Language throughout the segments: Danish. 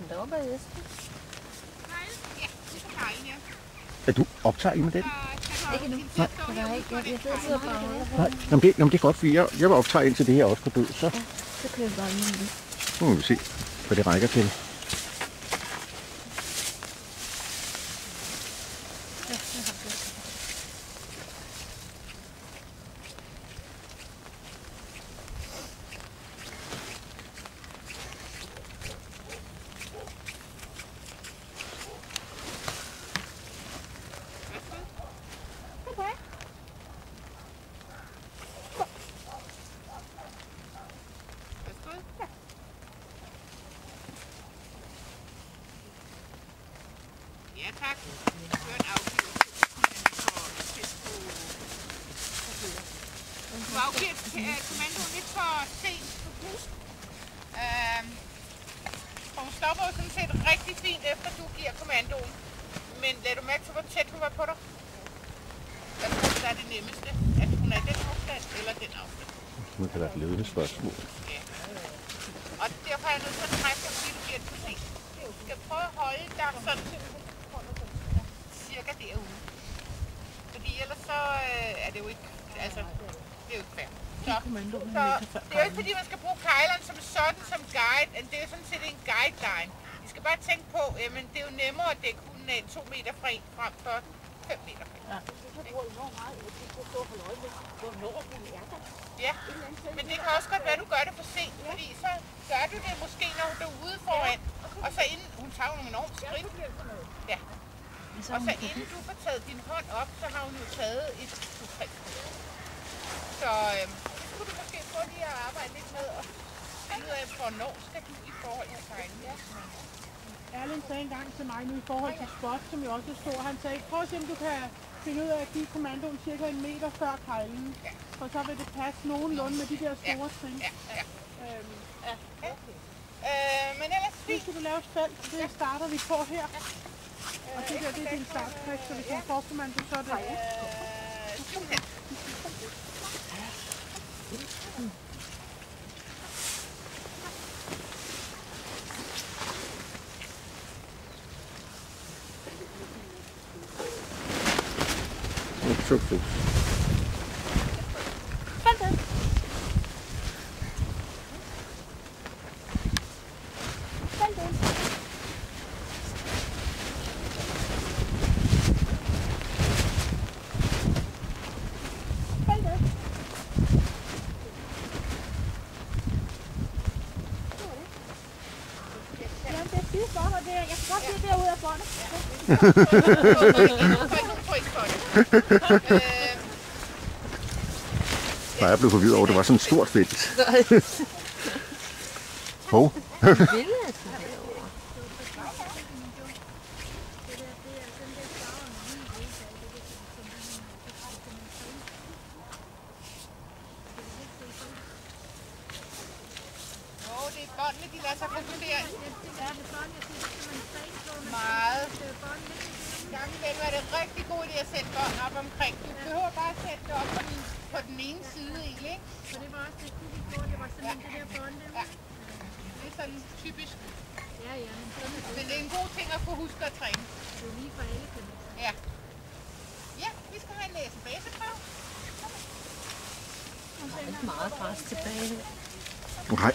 den deroppe af Esben? Ja, det er Kejlen, ja. Er du optager I med den? Ikke nu. Nej. Jeg har ikke. Jeg sidder bare og holder på. Nej, jamen det er godt, for jeg var optager indtil det her også går død, så. Ja, så kører vi bare lige med det. Nu må vi se, hvad det rækker til. Ja, jeg har det. Ja, tak. Kør en afgiver. Du afgiver kommandoen lidt for sent. Hun stopper jo sådan set rigtig fint efter du giver kommandoen. Men lad du mærke til, hvor tæt hun var på dig? Hvad tror du, der er det nemmeste? At hun er den afstand eller den afstand? Det kan være et ledende spørgsmål. Ja. Og derfor er jeg nødt til at trække dig, fordi du giver det for sent. Du skal prøve at holde dig sådan cirka derude. Fordi ellers så er det jo ikke, altså, det er jo ikke fair. Så det er jo ikke fordi, man skal bruge kejleren som sådan som guide. Det er jo sådan set en guideline. I skal bare tænke på, at det er jo nemmere at dække hunden af 2 meter fra en frem for 5 meter fra en. Ja, men det kan også godt være, at du gør det for sent, fordi så gør du det måske, når du er ude foran. Og så inden, hun tager jo nogle enormt skridt. Ja. Og så inden du får taget din hånd op, så har hun jo taget et 2-3 skridt. Så det skulle du måske prøve lige at arbejde lidt med og finde ud af, hvornår skal du i forhold til kejlen. Erlend sagde engang til mig nu i forhold til spot, som jo også er stor. Han sagde, prøv at se, om du kan finde ud af at give kommandoen cirka 1 meter før kejlen. Ja. For så vil det passe nogenlunde med de der store trin. Men ellers Nu skal du lave et felt, det starter vi på her. Og det der, det er din starttræk, så hvis du får kommando, så er det... Super. Jeg kan godt se derude af båndet. Nej, jeg blev forvirret over, det var sådan et stort felt. Hov. Det er båndene, de lader sig fokusere. Meget. Gange imellem er det rigtig god idé at sætte bånd op omkring. Du behøver bare at sætte det op på den ene side egentlig, ikke? Så det var også det, kunne vi få. Det var simpelthen det der bånd. Ja. Det er sådan typisk. Ja, Men det er en god ting at kunne huske at træne. Det er lige for alle, kan man sige. Ja. Ja, vi skal have en læse-baseprøve. Der er ikke meget græs tilbage. Nej,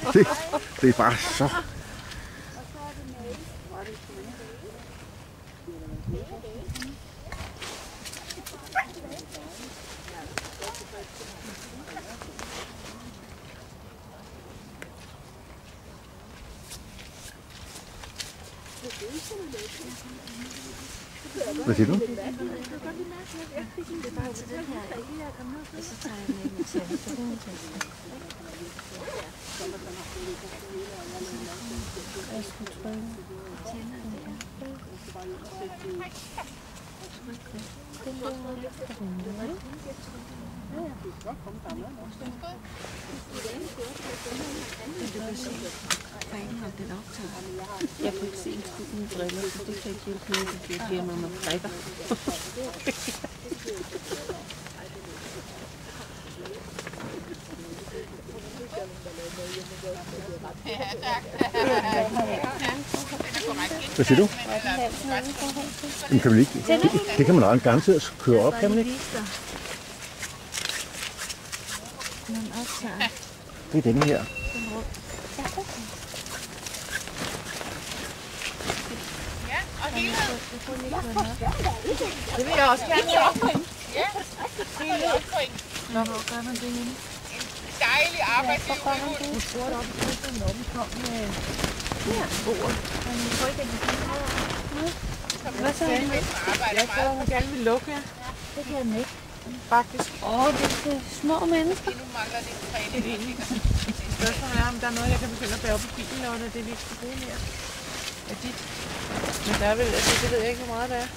det er bare så. Hvad siger du? Det er bare til den her, ikke? Og så tager jeg med til jeg skulle trykke tænderne her. Den der runde, ikke? Det vil sige, fanden har den optaget. Jeg kunne ikke se en skud med briller, så det kan ikke hjælpe noget, det giver mig med prikker. Ja, tak. Hvad siger du? Men kan man ikke, det kan man garanteret køre op, kan man ikke? Man optager Det er den her. den rød. Ja, og hele Jeg får lige på den op. det vil jeg også gerne have. Ja, hele opring. Nå, hvor gør man det henne? Dejlig arbejdsliv med hund. Du spurgte op i køkkenet, når vi kom med bordet. Men jeg tror ikke, at de kan noget. Hvad så? Jeg tror, hun gerne vil lukke jer. Det kan den ikke. Faktisk. Det er til små mennesker. Nu mangler det træning. Spørgsmålet er, om der er noget, jeg kan begynde at bære op i bilen, og det vi ikke skal bruge mere. Er dit? Men der er vel, altså, det ved jeg ikke, hvor meget det er.